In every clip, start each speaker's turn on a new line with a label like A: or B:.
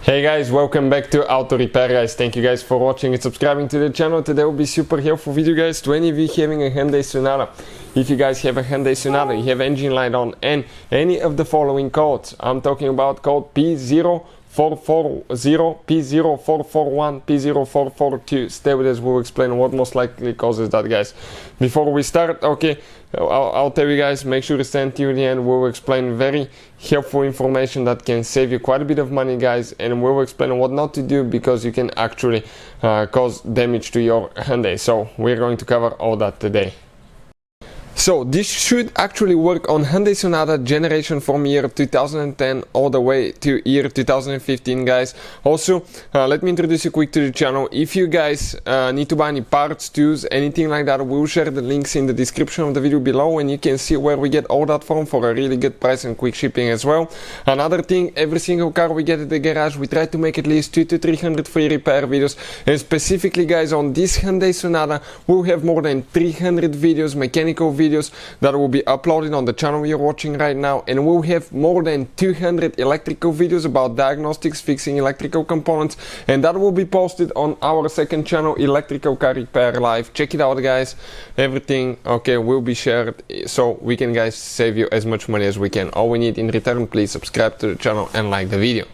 A: Hey guys, welcome back to Auto Repair guys. Thank you guys for watching and subscribing to the channel. Today will be super helpful video guys to any of you having a Hyundai Sonata. If you guys have a Hyundai Sonata, you have engine light on and any of the following codes. I'm talking about code P0440 P0441 P0442. Stay with us, we'll explain what most likely causes that guys. Before we start, okay, I'll tell you guys, make sure to stay until the end. We'll explain very helpful information that can save you quite a bit of money guys, and we'll explain what not to do because you can actually cause damage to your Hyundai. So we're going to cover all that today. So this should actually work on Hyundai Sonata generation from year 2010 all the way to year 2015 guys. Also, let me introduce you quick to the channel. If you guys need to buy any parts, tools, anything like that, we'll share the links in the description of the video below, and you can see where we get all that from for a really good price and quick shipping as well. Another thing, every single car we get at the garage, we try to make at least 200 to 300 free repair videos, and specifically guys on this Hyundai Sonata we'll have more than 300 videos, mechanical videos that will be uploaded on the channel you're watching right now, and we'll have more than 200 electrical videos about diagnostics, fixing electrical components, and that will be posted on our second channel, Electrical Car Repair Live. Check it out guys. Everything okay will be shared so we can guys save you as much money as we can. All we need in return, please subscribe to the channel and like the video.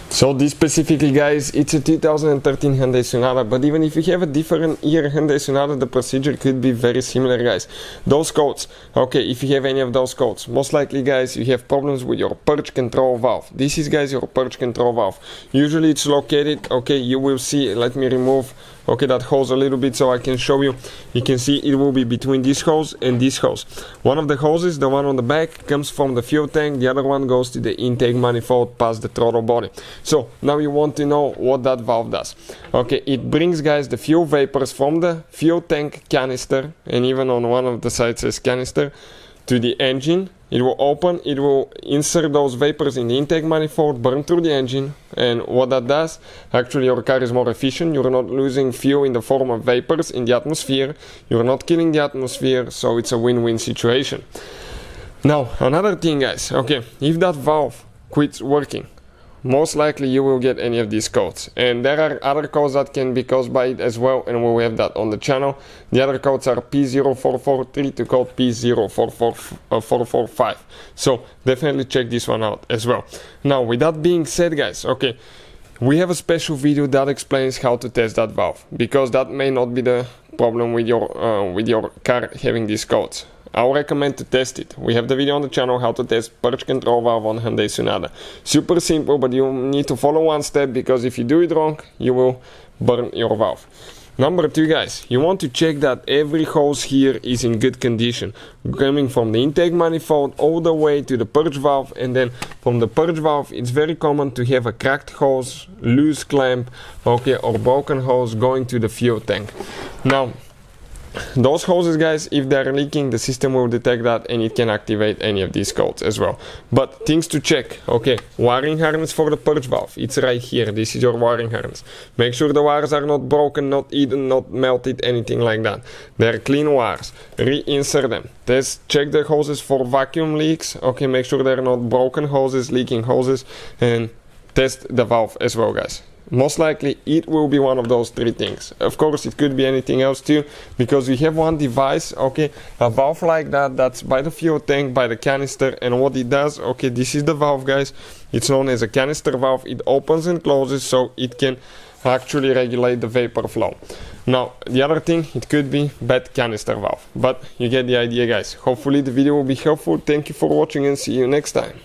A: So this specifically guys, it's a 2013 Hyundai Sonata, but even if you have a different year Hyundai Sonata, the procedure could be very similar guys. Those codes, okay, if you have any of those codes, most likely guys you have problems with your purge control valve. This is guys your purge control valve. Usually it's located, okay, you will see, let me remove okay that hose a little bit so I can show you. You can see it will be between this hose and this hose. One of the hoses, the one on the back, comes from the fuel tank, the other one goes to the intake manifold past the throttle body. So now you want to know what that valve does. Okay, it brings guys the fuel vapors from the fuel tank canister, and even on one of the sides says canister, to the engine. It will open, it will insert those vapors in the intake manifold, burn through the engine, and what that does, actually your car is more efficient. You're not losing fuel in the form of vapors in the atmosphere, you're not killing the atmosphere, so it's a win-win situation. Now another thing guys, okay, if that valve quits working, most likely you will get any of these codes, and there are other codes that can be caused by it as well, and we'll have that on the channel. The other codes are P0443 to code P0445, so definitely check this one out as well. Now with that being said guys, okay, we have a special video that explains how to test that valve, because that may not be the problem with your car having these codes. I would recommend to test it. We have the video on the channel how to test purge control valve on Hyundai Sonata. Super simple, but you need to follow one step, because if you do it wrong, you will burn your valve. Number 2 guys, you want to check that every hose here is in good condition, coming from the intake manifold all the way to the purge valve, and then from the purge valve it's very common to have a cracked hose, loose clamp, okay, or broken hose going to the fuel tank. Now those hoses guys, if they're leaking, the system will detect that and it can activate any of these codes as well. But things to check, okay, wiring harness for the purge valve, it's right here. This is your wiring harness. Make sure the wires are not broken, not eaten, not melted, anything like that. They're clean wires. Reinsert them. Check the hoses for vacuum leaks, okay, make sure they're not broken hoses, leaking hoses, and test the valve as well guys. Most likely it will be one of those 3 things. Of course it could be anything else too, because we have one device, okay, a valve like that, that's by the fuel tank, by the canister, and what it does, okay, this is the valve guys, it's known as a canister valve. It opens and closes so it can actually regulate the vapor flow. Now the other thing, it could be bad canister valve, but you get the idea guys. Hopefully the video will be helpful. Thank you for watching and see you next time.